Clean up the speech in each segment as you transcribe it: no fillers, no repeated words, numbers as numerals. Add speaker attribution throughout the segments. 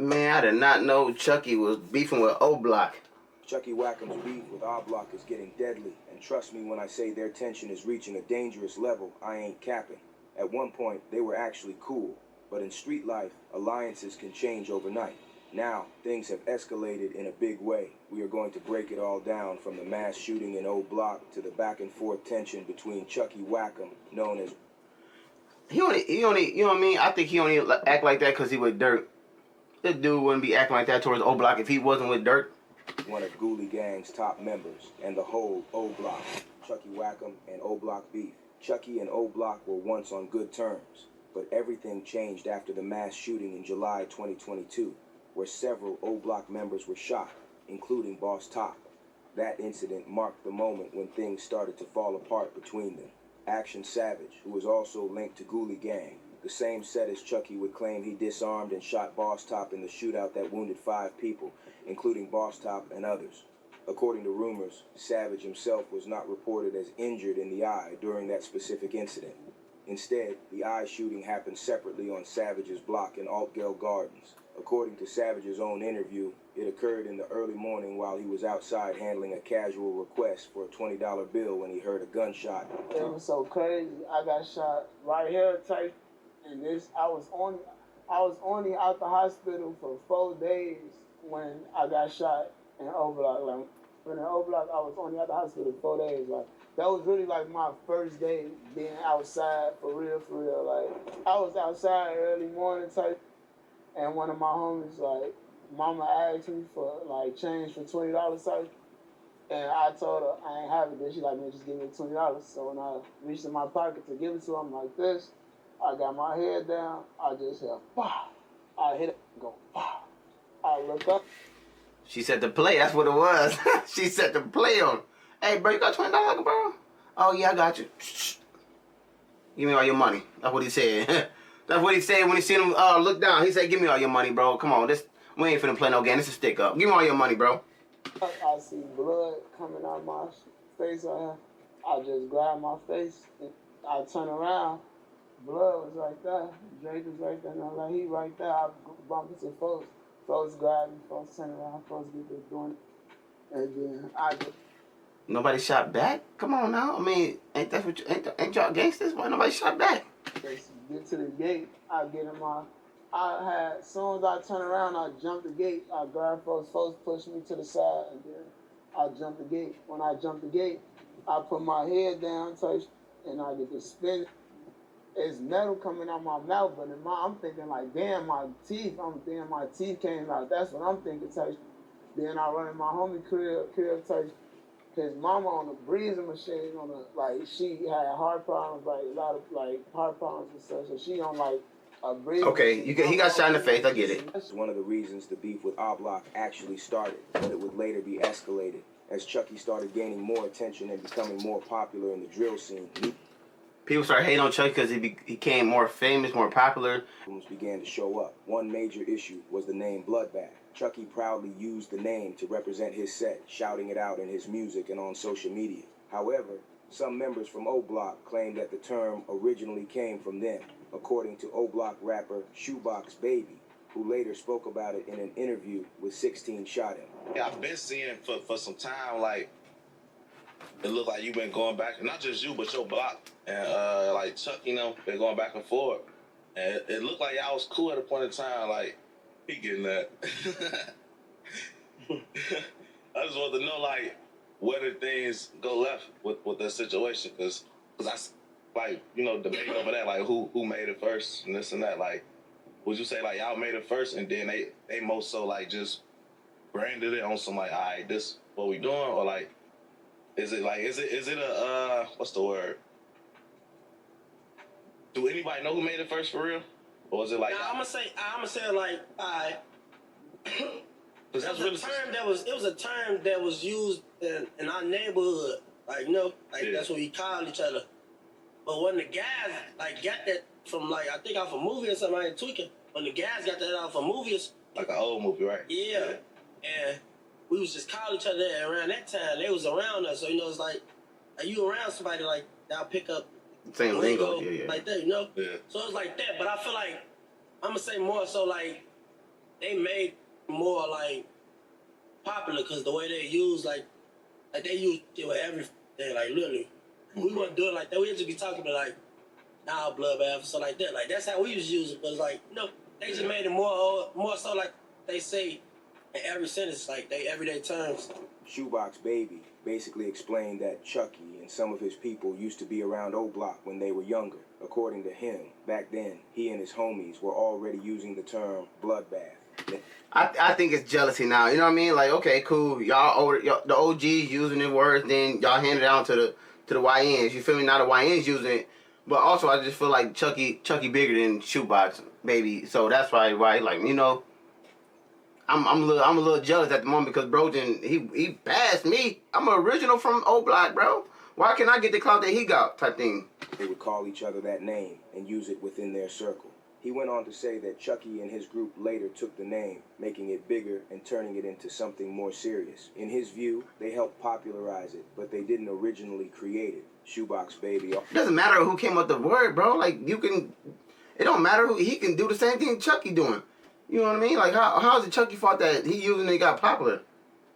Speaker 1: Man, I did not know Chucky was beefing with O Block.
Speaker 2: Chucky Wackham's beef with O Block is getting deadly, and trust me when I say their tension is reaching a dangerous level, I ain't capping. At one point, they were actually cool, but in street life, alliances can change overnight. Now, things have escalated in a big way. We are going to break it all down from the mass shooting in O Block to the back and forth tension between Chucky Wackham, known as...
Speaker 1: He only, you know what I mean? I think he only act like that because he with Dirt. This dude wouldn't be acting like that towards O Block if he wasn't with Dirt.
Speaker 2: One of Ghoulie Gang's top members, and the whole O Block. Chucky Wackham and O Block beef. Chucky and O Block were once on good terms, but everything changed after the mass shooting in July 2022, where several O Block members were shot, including Boss Top. That incident marked the moment when things started to fall apart between them. Action Savage, who was also linked to Ghoulie Gang, the same set as Chucky, would claim he disarmed and shot Boss Top in the shootout that wounded 5 people, including Boss Top and others. According to rumors, Savage himself was not reported as injured in the eye during that specific incident. Instead, the eye shooting happened separately on Savage's block in Altgeld Gardens. According to Savage's own interview, it occurred in the early morning while he was outside handling a casual request for a $20 bill when he heard a gunshot.
Speaker 3: It was so crazy. I got shot right here, type, and this I was only out the hospital for 4 days when I got shot in O Block. Like, when in O Block, I was only at the hospital 4 days. Like, that was really like my first day being outside for real, for real. Like, I was outside early morning type, and one of my homies, like, mama asked me for, like, change for $20 type, and I told her I ain't have it. Then she like, man, just give me $20. So when I reached in my pocket to give it to her, I'm like this. I got my head down. I just heard, bah. I hit it and go, bah. I look up.
Speaker 1: She said to play. That's what it was. She said to play on. Hey, bro, you got $20, bro? Oh, yeah, I got you. Shh. Give me all your money. That's what he said. That's what he said when he seen him look down. He said, give me all your money, bro. Come on. We ain't finna play no game. This is stick up. Give me all your money, bro.
Speaker 3: I see blood coming out my face right here. I just grab my face and I turn around. Blood was right there. Drake was right there. And I'm like, he right there. I bump into folks. Folks grab me. Folks turn around. Folks get this doing it. And then I just...
Speaker 1: Nobody shot back? Come on now. I mean, ain't y'all gangsters? Why nobody shot back?
Speaker 3: Get to the gate. I get in my... as soon as I turn around, I jump the gate. I grab folks. Folks push me to the side, and then I jump the gate. When I jump the gate, I put my head down, touch, and I get to spin. It's metal coming out my mouth, but I'm thinking like, damn, my teeth. I'm thinking my teeth came out. That's what I'm thinking, touch. Then I run in my homie crib, touch. His mama on the breathing machine, she had heart problems, like a lot of like heart problems and stuff. So she on like a breathing.
Speaker 1: Okay, he got shot in the face. I get it.
Speaker 2: That's one of the reasons the beef with O Block actually started, but it would later be escalated as Chucky started gaining more attention and becoming more popular in the drill scene.
Speaker 1: People started hating on Chucky because he became more famous, more popular.
Speaker 2: Began to show up. One major issue was the name Bloodbath. Chucky proudly used the name to represent his set, shouting it out in his music and on social media. However, some members from O Block claim that the term originally came from them, according to O Block rapper Shoebox Baby, who later spoke about it in an interview with 16 Shot Him.
Speaker 4: Yeah, I've been seeing for some time, like, it looked like you've been going back, not just you, but your block, and like Chuck, been going back and forth. And it looked like y'all was cool at a point in time, like, he getting that. I just want to know, like, where did things go left with that situation? Because I, like, debating over that, like, who made it first and this and that. Like, would you say, like, y'all made it first and then they most so, like, just branded it on some, like, all right, this what we doing? Or, like, is it a, what's the word? Do anybody know who made it first for real? Or is it like...
Speaker 5: Nah, I'm gonna say like, it was a term that was used in our neighborhood. Like, yeah. That's what we called each other. But when the guys, like, got that from, like, I think off a movie or something, I ain't tweaking. When the guys got that off of movies...
Speaker 4: Like an old movie, right?
Speaker 5: Yeah. And we was just calling each other around that time. They was around us. So, it's like, are you around somebody, like, that'll pick up
Speaker 1: same lingo, yeah.
Speaker 5: like that,
Speaker 4: Yeah.
Speaker 5: So it's like that. But I feel like, I'm going to say more so, like, they made more like popular because the way they use like they use it with everything, like literally. We weren't doing like that. We used to be talking to like now bloodbath or something like that. Like that's how we used to use it. But it's like they just made it more so like they say in every sentence, like they everyday terms.
Speaker 2: Shoebox Baby basically explained that Chucky and some of his people used to be around O Block when they were younger. According to him, back then, he and his homies were already using the term bloodbath.
Speaker 1: I think it's jealousy now. You know what I mean? Like, okay, cool. The OGs using the words, then y'all hand it down to the YNs. You feel me? Now the YNs using it. But also, I just feel like Chucky bigger than Shoebox Baby. So that's why like, you know, I'm a little jealous at the moment because Broden, he passed me. I'm an original from O Block, bro. Why can't I get the clout that he got type thing?
Speaker 2: They would call each other that name and use it within their circle. He went on to say that Chucky and his group later took the name, making it bigger and turning it into something more serious. In his view, they helped popularize it, but they didn't originally create it. Shoebox Baby.
Speaker 1: It doesn't matter who came up with the word, bro. Like, it don't matter who, he can do the same thing Chucky doing. You know what I mean? Like, how is it Chucky fault that he using it got popular?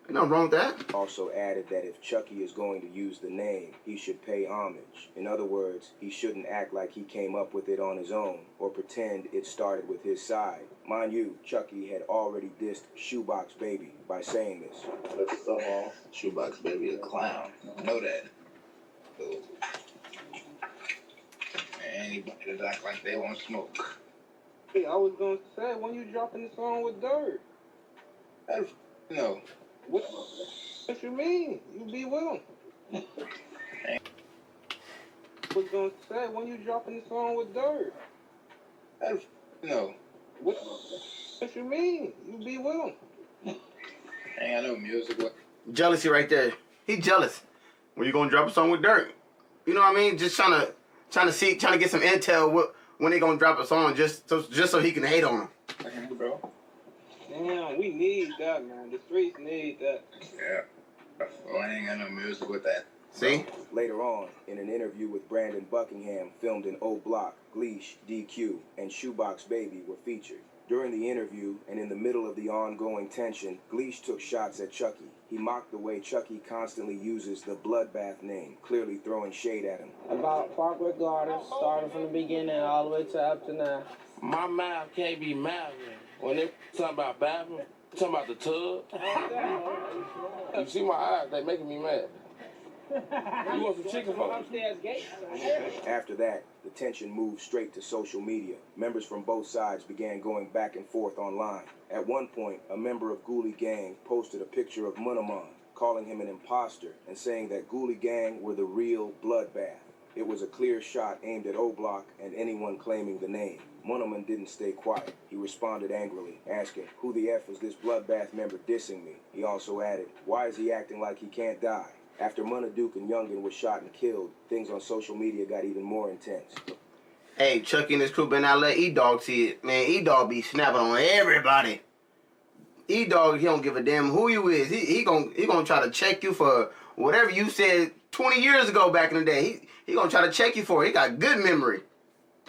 Speaker 1: Ain't nothing wrong with that.
Speaker 2: Also added that if Chucky is going to use the name, he should pay homage. In other words, he shouldn't act like he came up with it on his own or pretend it started with his side. Mind you, Chucky had already dissed Shoebox Baby by saying this.
Speaker 6: First of all, Shoebox Baby a clown. I know that. So, anybody that act like they won't smoke.
Speaker 7: Hey, I was gonna say, when you dropping the song with Dirt?
Speaker 6: No.
Speaker 7: What you mean? You be with him. I was gonna say, when you dropping the song with Dirt?
Speaker 6: No.
Speaker 7: What you mean? You be with him.
Speaker 6: Ain't got no music. What?
Speaker 1: Jealousy right there. He jealous. When you gonna drop a song with Dirt? You know what I mean? Just trying to get some intel when they gonna drop a song just so he can hate on him.
Speaker 6: Okay, bro.
Speaker 7: Damn, we need that, man. The streets need that.
Speaker 6: Yeah. Well, I ain't got no music with that.
Speaker 1: See?
Speaker 2: Later on, in an interview with Brandon Buckingham filmed in O Block, Gleesh, DQ, and Shoebox Baby were featured. During the interview, and in the middle of the ongoing tension, Gleesh took shots at Chucky. He mocked the way Chucky constantly uses the Bloodbath name, clearly throwing shade at him.
Speaker 8: About Parkway Gardens, starting from the beginning all the way to up to now.
Speaker 9: My mouth can't be mouthing. When they talking about bathroom, talking about the tub. You see my eyes, they making me mad. You want some chicken for
Speaker 8: Upstairs gate.
Speaker 2: After that, the tension moved straight to social media. Members from both sides began going back and forth online. At one point, a member of Ghoulie Gang posted a picture of Munaman, calling him an imposter and saying that Ghoulie Gang were the real Bloodbath. It was a clear shot aimed at O Block and anyone claiming the name. Munaman didn't stay quiet. He responded angrily, asking, "Who the F is this Bloodbath member dissing me?" He also added, "Why is he acting like he can't die?" After Duke and Youngin were shot and killed, things on social media got even more intense.
Speaker 1: Hey, Chucky and his crew better not let E-Dog see it. Man, E-Dog be snapping on everybody. E-Dog, he don't give a damn who you is. He gonna try to check you for whatever you said 20 years ago back in the day. He gonna try to check you for it. He got good memory.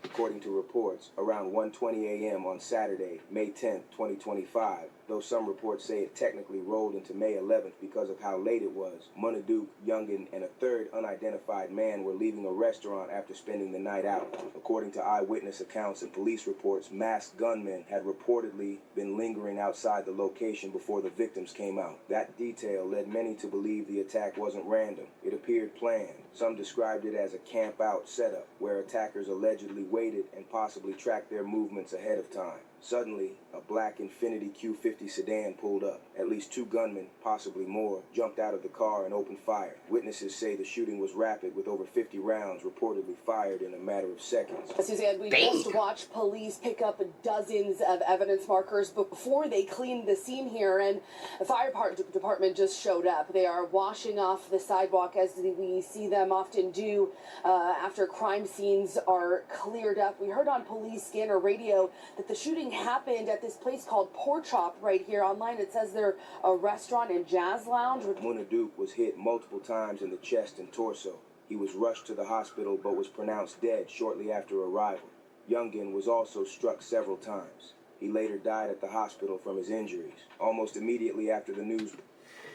Speaker 2: According to reports, around 1:20 a.m. on Saturday, May 10, 2025, though some reports say it technically rolled into May 11th because of how late it was, Duke, Youngin, and a third unidentified man were leaving a restaurant after spending the night out. According to eyewitness accounts and police reports, masked gunmen had reportedly been lingering outside the location before the victims came out. That detail led many to believe the attack wasn't random. It appeared planned. Some described it as a camp-out setup, where attackers allegedly waited and possibly tracked their movements ahead of time. Suddenly, a black Infiniti Q50 sedan pulled up. At least 2 gunmen, possibly more, jumped out of the car and opened fire. Witnesses say the shooting was rapid, with over 50 rounds reportedly fired in a matter of seconds.
Speaker 10: Suzanne, we just watched police pick up dozens of evidence markers before they cleaned the scene here, and the fire department just showed up. They are washing off the sidewalk, as we see them often do after crime scenes are cleared up. We heard on police scanner radio that the shooting happened at this place called Pork Chop right here. Online it says they're a restaurant and jazz lounge.
Speaker 2: Duke was hit multiple times in the chest and torso. He was rushed to the hospital but was pronounced dead shortly after arrival. Youngin was also struck several times. He later died at the hospital from his injuries. Almost immediately after the news,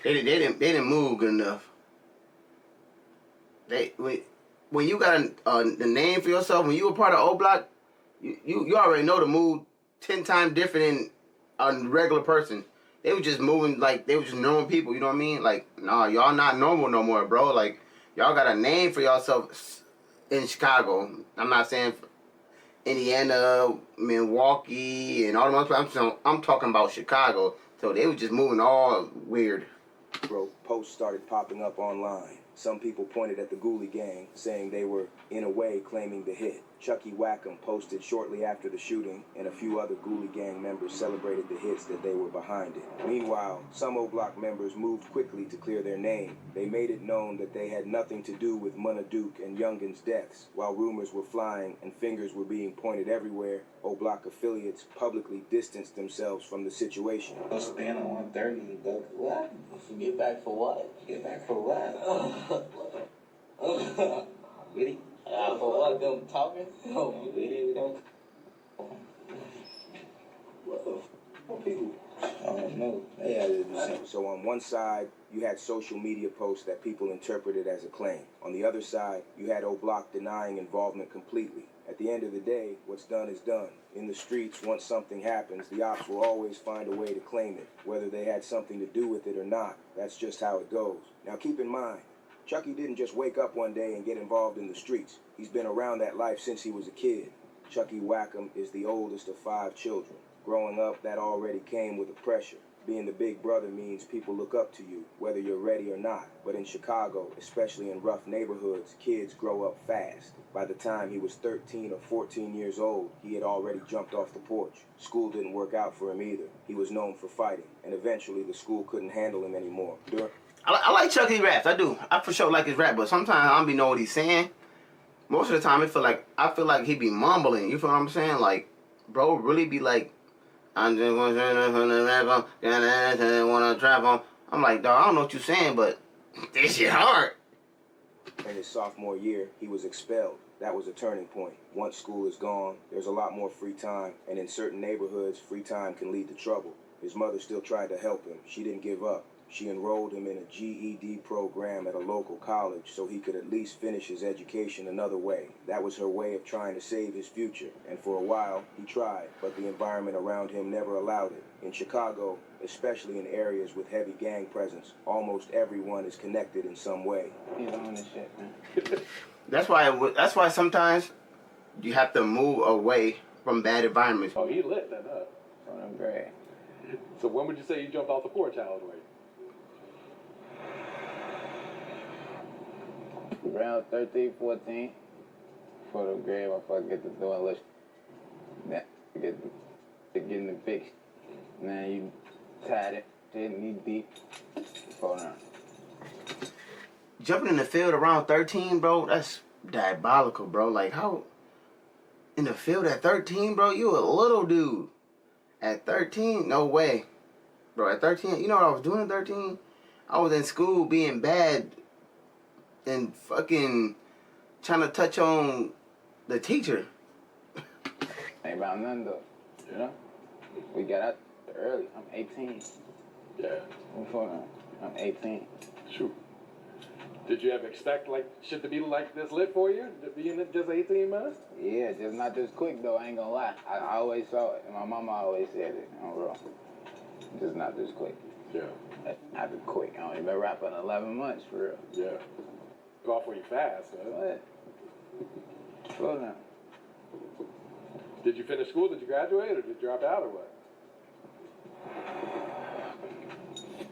Speaker 1: They didn't move good enough. When you got the name for yourself, when you were part of O Block, you already know to move 10 times different than a regular person. They were just moving like they were just normal people. You know what I mean? Like, nah, y'all not normal no more, bro. Like, y'all got a name for yourself in Chicago. I'm not saying Indiana, Milwaukee, and all the other. I'm talking about Chicago. So they were just moving all weird.
Speaker 2: Posts started popping up online. Some people pointed at the Ghoulie Gang, saying they were, in a way, claiming the hit. Chucky Wackham posted shortly after the shooting, and a few other Ghoulie Gang members celebrated the hits that they were behind it. Meanwhile, some O Block members moved quickly to clear their name. They made it known that they had nothing to do with Munna Duke and Youngin's deaths. While rumors were flying and fingers were being pointed everywhere, O Block affiliates publicly distanced themselves from the situation.
Speaker 6: Let's stand on 130, but what? Get back for what? Get back for what? Really? For what? Them talking? No, really? We don't. What the f*** people? I don't know. They had to do something.
Speaker 2: So on one side, you had social media posts that people interpreted as a claim. On the other side, you had O Block denying involvement completely. At the end of the day, what's done is done. In the streets, once something happens, the ops will always find a way to claim it, whether they had something to do with it or not. That's just how it goes. Now keep in mind, Chucky didn't just wake up one day and get involved in the streets. He's been around that life since he was a kid. Chucky Wackham is the oldest of 5 children. Growing up, that already came with the pressure. Being the big brother means people look up to you, whether you're ready or not. But in Chicago, especially in rough neighborhoods, kids grow up fast. By the time he was 13 or 14 years old, he had already jumped off the porch. School didn't work out for him either. He was known for fighting, and eventually the school couldn't handle him anymore.
Speaker 1: I like Chucky's raps. I do. I for sure like his rap, but sometimes I don't be know what he's saying. Most of the time, I feel like he be mumbling. You feel what I'm saying? Like, bro, really be like, I'm just gonna rap on, wanna trap on. I'm like, dog, I don't know what you're saying, but this shit hard.
Speaker 2: In his sophomore year, he was expelled. That was a turning point. Once school is gone, there's a lot more free time, and in certain neighborhoods, free time can lead to trouble. His mother still tried to help him. She didn't give up. She enrolled him in a GED program at a local college so he could at least finish his education another way. That was her way of trying to save his future. And for a while, he tried, but the environment around him never allowed it. In Chicago, especially in areas with heavy gang presence, almost everyone is connected in some way.
Speaker 6: He's on this shit, man.
Speaker 1: That's why sometimes you have to move away from bad environments.
Speaker 11: Oh, he lit that up.
Speaker 6: Oh, I'm great.
Speaker 11: So when would you say you jumped off the porch, Howard?
Speaker 6: Around 13, 14. For the grave, I fucking get to doing list. Then get to getting the fix. Now you tied it, didn't need deep. Hold on.
Speaker 1: Jumping in the field around 13, bro, that's diabolical, bro. Like, how in the field at 13, bro? You a little dude. At 13, no way. Bro, at 13, you know what I was doing at 13? I was in school being bad and fucking trying to touch on the teacher.
Speaker 6: Ain't about nothing though. You know? We got out early. I'm 18.
Speaker 11: Yeah.
Speaker 6: I'm 18.
Speaker 11: Shoot. Did you ever expect like shit to be like this lit for you? Being just 18 months?
Speaker 6: Yeah, just not this quick though, I ain't gonna lie. I always saw it. My mama always said it. I'm real. Just not this quick.
Speaker 11: Yeah.
Speaker 6: Not this quick. I only been rapping 11 months for real.
Speaker 11: Yeah. Go off for you fast, man.
Speaker 6: What? Slow down.
Speaker 11: Did you finish school? Did you graduate or did you drop out or what?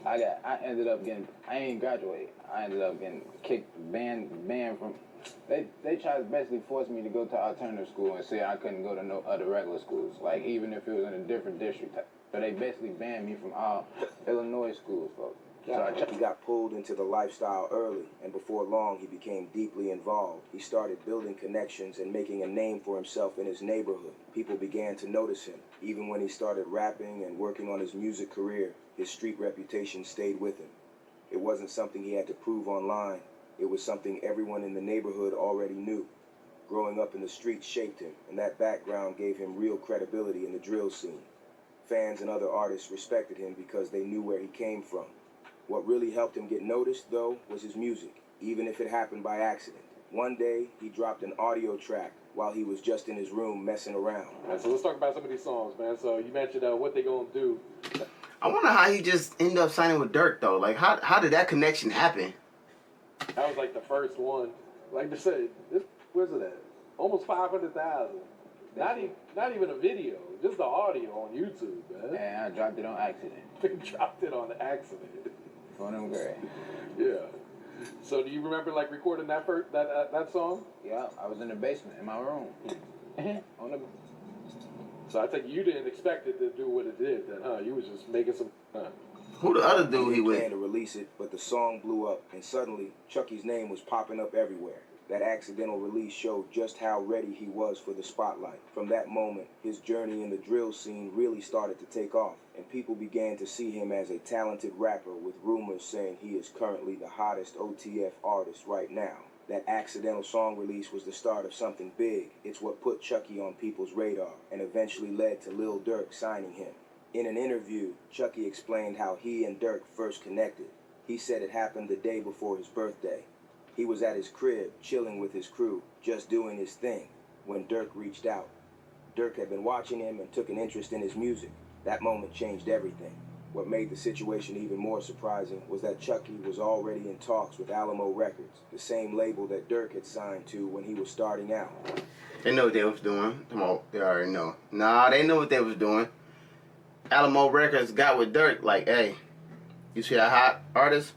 Speaker 6: I ended up getting, I ain't graduated. I ended up getting kicked, banned from, they tried to basically force me to go to alternative school and say I couldn't go to no other regular schools, like even if it was in a different district. So they basically banned me from all Illinois schools, folks.
Speaker 2: He got pulled into the lifestyle early, and before long he became deeply involved. He started building connections and making a name for himself in his neighborhood. People began to notice him. Even when he started rapping and working on his music career, his street reputation stayed with him. It wasn't something he had to prove online. It was something everyone in the neighborhood already knew. Growing up in the streets shaped him, and that background gave him real credibility in the drill scene. Fans and other artists respected him because they knew where he came from. What really helped him get noticed, though, was his music, even if it happened by accident. One day, he dropped an audio track while he was just in his room messing around.
Speaker 11: Right, so let's talk about some of these songs, man. So you mentioned What They Gonna Do.
Speaker 1: I wonder how he just ended up signing with Dirk, though. Like, how did that connection happen?
Speaker 11: That was like the first one. Like I said, where's it at? Almost 500,000. Not even a video, just the audio on YouTube, man.
Speaker 6: And I dropped it on accident.
Speaker 11: They dropped it on accident.
Speaker 6: One of them great.
Speaker 11: Yeah. So do you remember like recording that song?
Speaker 6: Yeah, I was in the basement in my room. On the.
Speaker 11: So I think you didn't expect it to do what it did then, huh? You was just making some.
Speaker 1: Who the other dude he
Speaker 2: didn't
Speaker 1: with?
Speaker 2: plan to release it, but the song blew up, and suddenly Chucky's name was popping up everywhere. That accidental release showed just how ready he was for the spotlight. From that moment, his journey in the drill scene really started to take off, and people began to see him as a talented rapper, with rumors saying he is currently the hottest OTF artist right now. That accidental song release was the start of something big. It's what put Chucky on people's radar, and eventually led to Lil Durk signing him. In an interview, Chucky explained how he and Durk first connected. He said it happened the day before his birthday. He was at his crib, chilling with his crew, just doing his thing, when Durk reached out. Durk had been watching him and took an interest in his music. That moment changed everything. What made the situation even more surprising was that Chucky was already in talks with Alamo Records, the same label that Durk had signed to when he was starting out.
Speaker 1: They know what they was doing. Come on, they already know. Nah, they know what they was doing. Alamo Records got with Dirk, like, hey, you see that hot artist?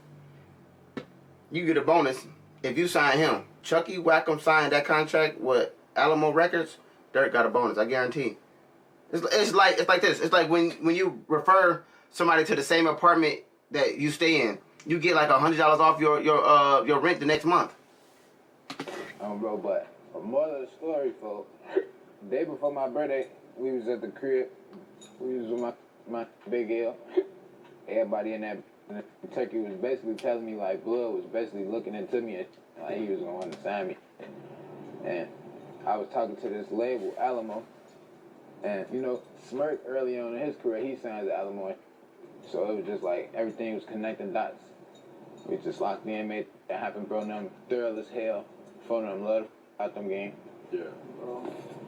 Speaker 1: You get a bonus if you sign him. Chucky Wackham signed that contract with Alamo Records. Dirk got a bonus, I guarantee. It's like this. It's like when you refer somebody to the same apartment that you stay in, you get like $100 off your rent the next month.
Speaker 6: Bro, but moral of the story, folks. Day before my birthday, we was at the crib. We was with my big L. Everybody in that Turkey was basically telling me like Blood was basically looking into me and like he was going to sign me. And I was talking to this label, Alamo. And, you know, Smirk early on in his career, he signed to Alamo. So it was just like everything was connecting dots. We just locked in, made that happen, bro. Them thorough as hell. Phone them love out them game.
Speaker 11: Yeah.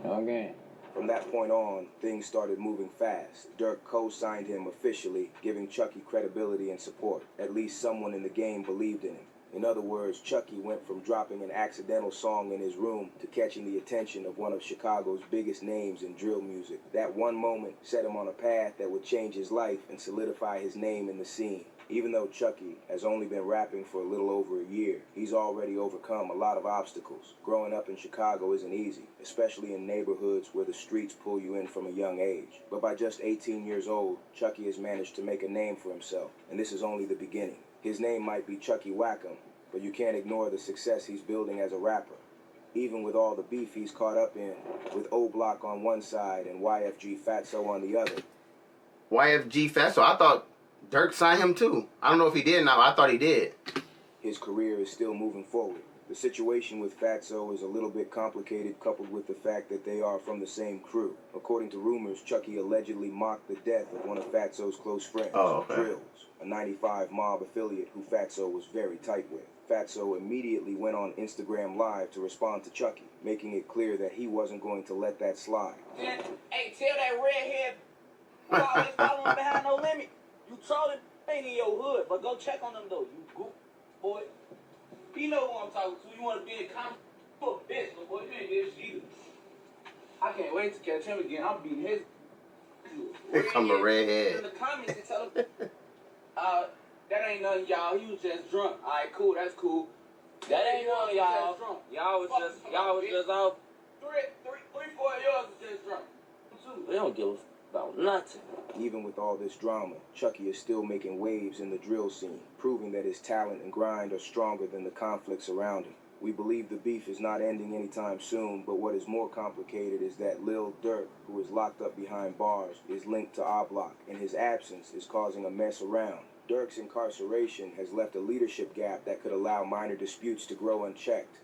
Speaker 6: No game.
Speaker 2: From that point on, things started moving fast. Durk co-signed him officially, giving Chucky credibility and support. At least someone in the game believed in him. In other words, Chucky went from dropping an accidental song in his room to catching the attention of one of Chicago's biggest names in drill music. That one moment set him on a path that would change his life and solidify his name in the scene. Even though Chucky has only been rapping for a little over a year, he's already overcome a lot of obstacles. Growing up in Chicago isn't easy, especially in neighborhoods where the streets pull you in from a young age. But by just 18 years old, Chucky has managed to make a name for himself, and this is only the beginning. His name might be Chucky Wackham, but you can't ignore the success he's building as a rapper. Even with all the beef he's caught up in, with O-Block on one side and YFG Fatso on the other.
Speaker 1: YFG Fatso, I thought Dirk signed him too. I don't know if he did now. I thought he did.
Speaker 2: His career is still moving forward. The situation with Fatso is a little bit complicated, coupled with the fact that they are from the same crew. According to rumors, Chucky allegedly mocked the death of one of Fatso's close friends, Drills, a 95 Mob affiliate who Fatso was very tight with. Fatso immediately went on Instagram Live to respond to Chucky, making it clear that he wasn't going to let that slide.
Speaker 12: Hey, tell that redhead who always following behind no limit. You trolling ain't in your hood, but go check on them though, you goof boy. He know who I'm talking to. You want to be in comment? You a bitch, little boy. You ain't this either. I can't wait to catch him again. I'm beating his.
Speaker 1: Here come a redhead.
Speaker 12: In the comments and tell him, that ain't nothing, y'all. He was just drunk. All right, cool. That's cool. That ain't nothing, y'all. Y'all was just off. 3, 4 of yours was just drunk. They don't give a about nothing.
Speaker 2: Even with all this drama, Chucky is still making waves in the drill scene, proving that his talent and grind are stronger than the conflicts around him. We believe the beef is not ending anytime soon, but what is more complicated is that Lil Durk, who is locked up behind bars, is linked to O-Block, and his absence is causing a mess around. Durk's incarceration has left a leadership gap that could allow minor disputes to grow unchecked.